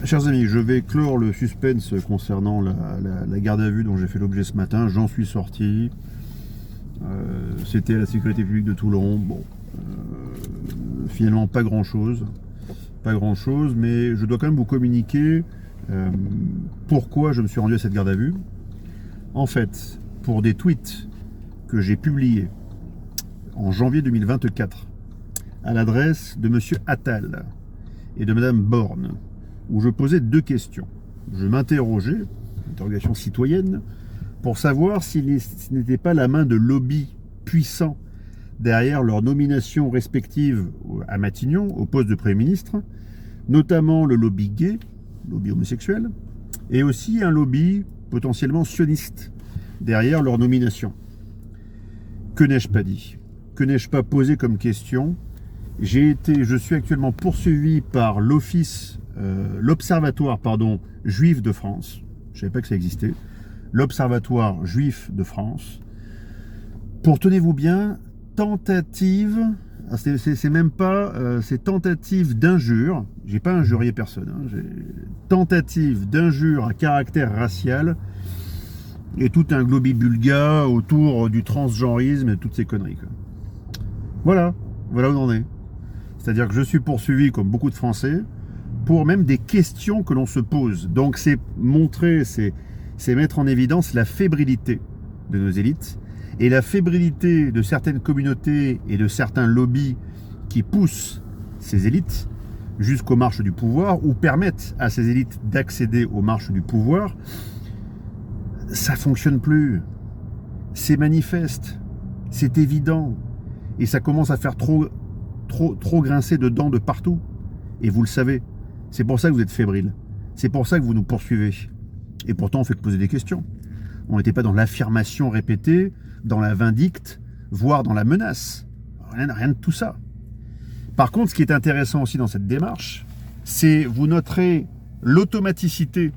Chers amis, je vais clore le suspense concernant la garde à vue dont j'ai fait l'objet ce matin. J'en suis sorti. C'était à la sécurité publique de Toulon. Bon, finalement pas grand chose. Pas grand chose, mais je dois quand même vous communiquer pourquoi je me suis rendu à cette garde à vue. En fait, pour des tweets que j'ai publiés en janvier 2024 à l'adresse de monsieur Attal et de madame Borne, où je posais deux questions. Je m'interrogeais, interrogation citoyenne, pour savoir ce n'était pas la main de lobbies puissants derrière leurs nominations respectives à Matignon, au poste de Premier ministre, notamment le lobby gay, lobby homosexuel, et aussi un lobby potentiellement sioniste derrière leur nomination. Que n'ai-je pas dit? Que n'ai-je pas posé comme question? Je suis actuellement poursuivi par l'Observatoire juif de France. Je ne savais pas que ça existait. L'Observatoire juif de France. Pour, tenez-vous bien, tentative, c'est même pas, c'est tentative d'injure. J'ai pas injurié personne. Tentative d'injure à caractère racial et tout un globibulga autour du transgenrisme et toutes ces conneries, quoi. Voilà où on en est. C'est-à-dire que je suis poursuivi, comme beaucoup de Français, pour même des questions que l'on se pose. Donc c'est montrer, c'est mettre en évidence la fébrilité de nos élites et la fébrilité de certaines communautés et de certains lobbies qui poussent ces élites jusqu'aux marches du pouvoir ou permettent à ces élites d'accéder aux marches du pouvoir. Ça fonctionne plus. C'est manifeste. C'est évident. Et ça commence à faire trop grincer de dents de partout. Et vous le savez. C'est pour ça que vous êtes fébrile. C'est pour ça que vous nous poursuivez. Et pourtant, on fait que poser des questions. On n'était pas dans l'affirmation répétée, dans la vindicte, voire dans la menace. Rien de tout ça. Par contre, ce qui est intéressant aussi dans cette démarche, c'est, vous noterez l'automaticité.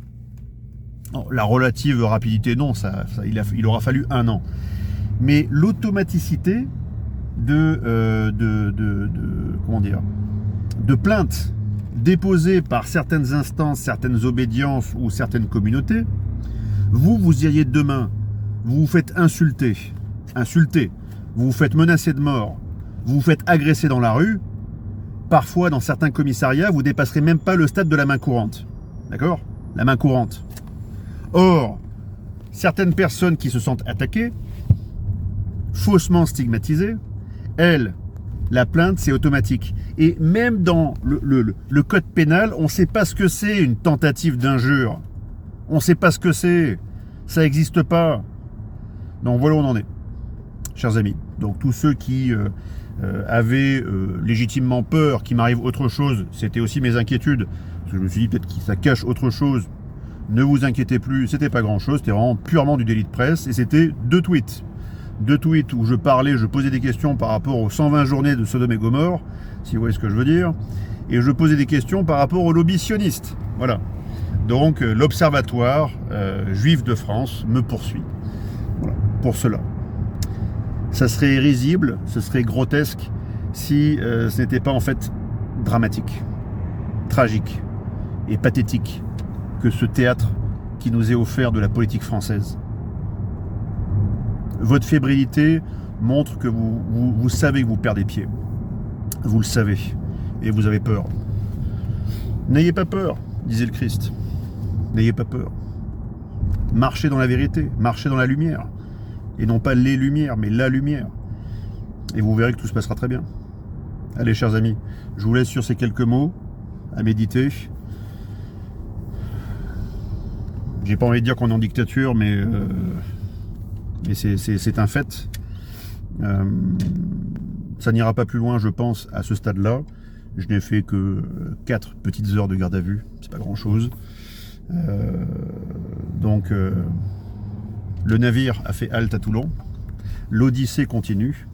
La relative rapidité, non, il aura fallu 1 an. Mais l'automaticité de plaintes déposées par certaines instances, certaines obédiences ou certaines communautés, vous iriez demain, vous vous faites insulter, vous vous faites menacer de mort, vous vous faites agresser dans la rue, parfois dans certains commissariats, vous dépasserez même pas le stade de la main courante. D'accord? La main courante. Or, certaines personnes qui se sentent attaquées, faussement stigmatisées, elles, la plainte, c'est automatique. Et même dans le code pénal, on ne sait pas ce que c'est une tentative d'injure. On ne sait pas ce que c'est. Ça n'existe pas. Donc voilà où on en est, chers amis. Donc tous ceux qui avaient légitimement peur qu'il m'arrive autre chose, c'était aussi mes inquiétudes. Parce que je me suis dit peut-être que ça cache autre chose. Ne vous inquiétez plus, c'était pas grand-chose. C'était vraiment purement du délit de presse. Et c'était deux tweets où je parlais, je posais des questions par rapport aux 120 journées de Sodome et Gomorrhe, si vous voyez ce que je veux dire, et je posais des questions par rapport au lobby sioniste. Voilà. Donc l'Observatoire juif de France me poursuit. Voilà. Pour cela. Ça serait risible, ce serait grotesque si ce n'était pas en fait dramatique, tragique et pathétique que ce théâtre qui nous est offert de la politique française. Votre fébrilité montre que vous savez que vous perdez pied. Vous le savez. Et vous avez peur. N'ayez pas peur, disait le Christ. N'ayez pas peur. Marchez dans la vérité, marchez dans la lumière. Et non pas les lumières, mais la lumière. Et vous verrez que tout se passera très bien. Allez, chers amis, je vous laisse sur ces quelques mots à méditer. J'ai pas envie de dire qu'on est en dictature, mais c'est un fait. Ça n'ira pas plus loin, je pense, à ce stade-là. Je n'ai fait que 4 petites heures de garde à vue, c'est pas grand-chose. Donc, le navire a fait halte à Toulon. L'Odyssée continue.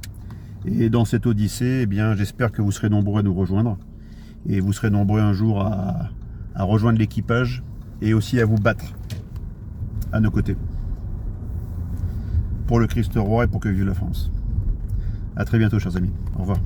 Et dans cette Odyssée, eh bien, j'espère que vous serez nombreux à nous rejoindre. Et vous serez nombreux un jour à rejoindre l'équipage et aussi à vous battre à nos côtés. Pour le Christ roi et pour que vive la France. À très bientôt, chers amis. Au revoir.